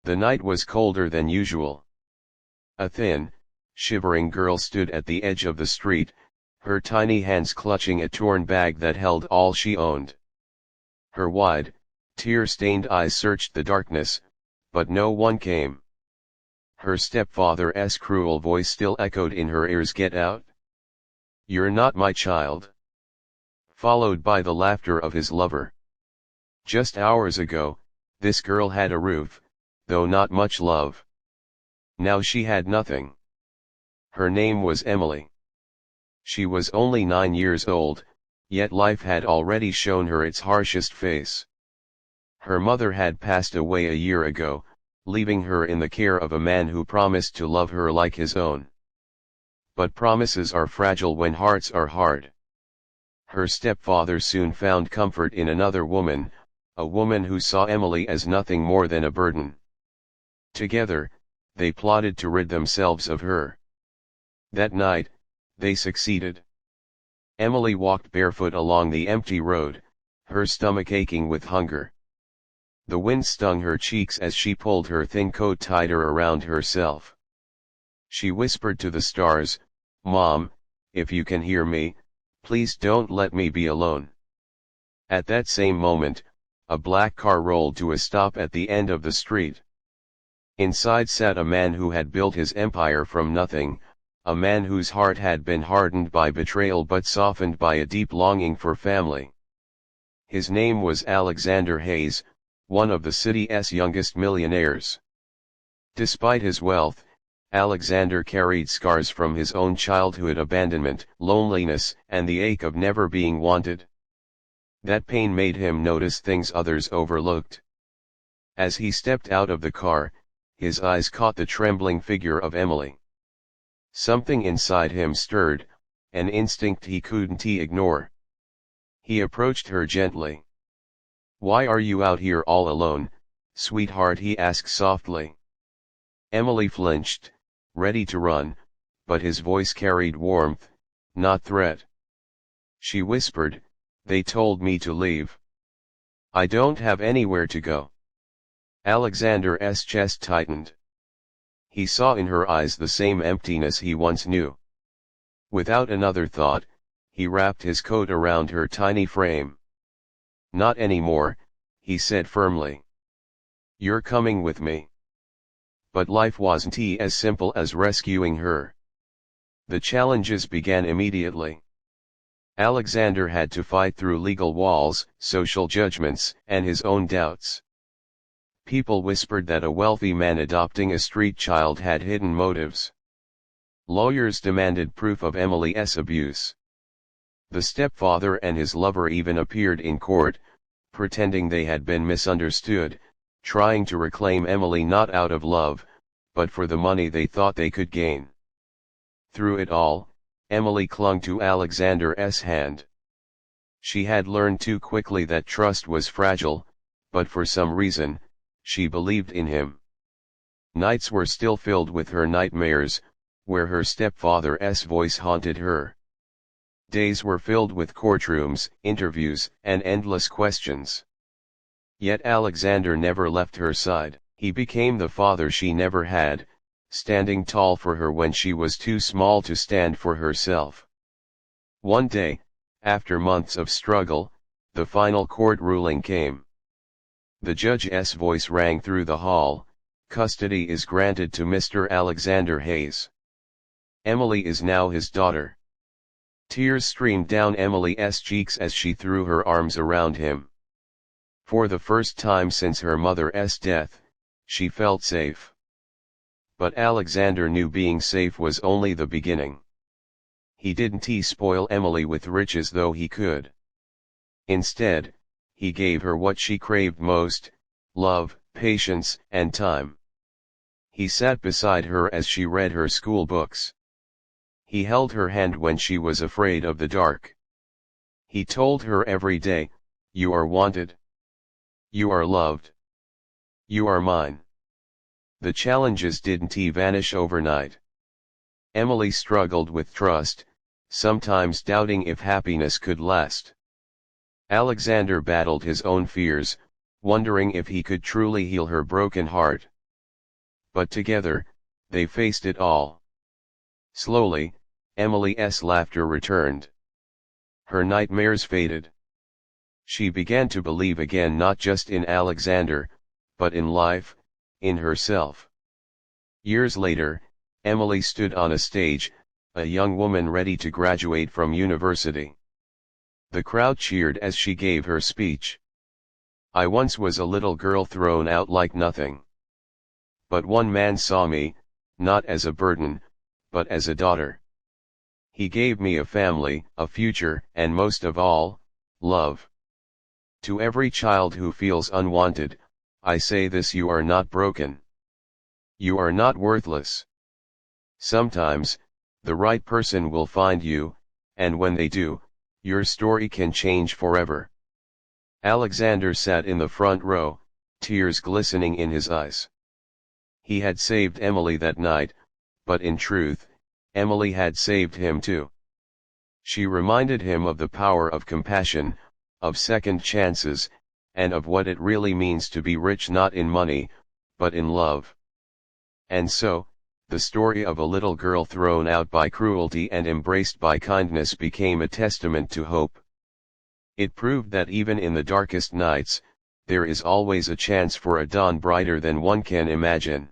The night was colder than usual. A thin, shivering girl stood at the edge of the street, her tiny hands clutching a torn bag that held all she owned. Her wide, tear-stained eyes searched the darkness, but no one came. Her stepfather's cruel voice still echoed in her ears, "Get out. You're not my child." Followed by the laughter of his lover. Just hours ago, this girl had a roof, though not much love. Now she had nothing. Her name was Emily. She was only 9 years old, yet life had already shown her its harshest face. Her mother had passed away a year ago, leaving her in the care of a man who promised to love her like his own. But promises are fragile when hearts are hard. Her stepfather soon found comfort in another woman, a woman who saw Emily as nothing more than a burden. Together, they plotted to rid themselves of her. That night, they succeeded. Emily walked barefoot along the empty road, her stomach aching with hunger. The wind stung her cheeks as she pulled her thin coat tighter around herself. She whispered to the stars, "Mom, if you can hear me, please don't let me be alone." At that same moment, a black car rolled to a stop at the end of the street. Inside sat a man who had built his empire from nothing, a man whose heart had been hardened by betrayal but softened by a deep longing for family. His name was Alexander Hayes, one of the city's youngest millionaires. Despite his wealth, Alexander carried scars from his own childhood: abandonment, loneliness, and the ache of never being wanted. That pain made him notice things others overlooked. As he stepped out of the car, his eyes caught the trembling figure of Emily. Something inside him stirred, an instinct he couldn't ignore. He approached her gently. "Why are you out here all alone, sweetheart?" he asked softly. Emily flinched, ready to run, but his voice carried warmth, not threat. She whispered, "They told me to leave. I don't have anywhere to go." Alexander's chest tightened. He saw in her eyes the same emptiness he once knew. Without another thought, he wrapped his coat around her tiny frame. "Not anymore," he said firmly. "You're coming with me." But life wasn't as simple as rescuing her. The challenges began immediately. Alexander had to fight through legal walls, social judgments, and his own doubts. People whispered that a wealthy man adopting a street child had hidden motives. Lawyers demanded proof of Emily's abuse. The stepfather and his lover even appeared in court, pretending they had been misunderstood, trying to reclaim Emily not out of love, but for the money they thought they could gain. Through it all, Emily clung to Alexander's hand. She had learned too quickly that trust was fragile, but for some reason, she believed in him. Nights were still filled with her nightmares, where her stepfather's voice haunted her. Days were filled with courtrooms, interviews, and endless questions. Yet Alexander never left her side. He became the father she never had, standing tall for her when she was too small to stand for herself. One day, after months of struggle, the final court ruling came. The judge's voice rang through the hall, "Custody is granted to Mr. Alexander Hayes. Emily is now his daughter." Tears streamed down Emily's cheeks as she threw her arms around him. For the first time since her mother's death, she felt safe. But Alexander knew being safe was only the beginning. He didn't spoil Emily with riches though he could. Instead, he gave her what she craved most: love, patience, and time. He sat beside her as she read her school books. He held her hand when she was afraid of the dark. He told her every day, "You are wanted. You are loved. You are mine." The challenges didn't vanish overnight. Emily struggled with trust, sometimes doubting if happiness could last. Alexander battled his own fears, wondering if he could truly heal her broken heart. but together, they faced it all. Slowly, Emily's laughter returned. Her nightmares faded. She began to believe again, not just in Alexander, but in life, in herself. Years later, Emily stood on a stage, a young woman ready to graduate from university. The crowd cheered as she gave her speech. "I once was a little girl thrown out like nothing. But one man saw me, not as a burden, but as a daughter. He gave me a family, a future, and most of all, love. To every child who feels unwanted, I say this: you are not broken. You are not worthless. Sometimes, the right person will find you, and when they do, your story can change forever." Alexander sat in the front row, tears glistening in his eyes. He had saved Emily that night, but in truth, Emily had saved him too. She reminded him of the power of compassion, of second chances, and of what it really means to be rich not in money, but in love. And so, the story of a little girl thrown out by cruelty and embraced by kindness became a testament to hope. It proved that even in the darkest nights, there is always a chance for a dawn brighter than one can imagine.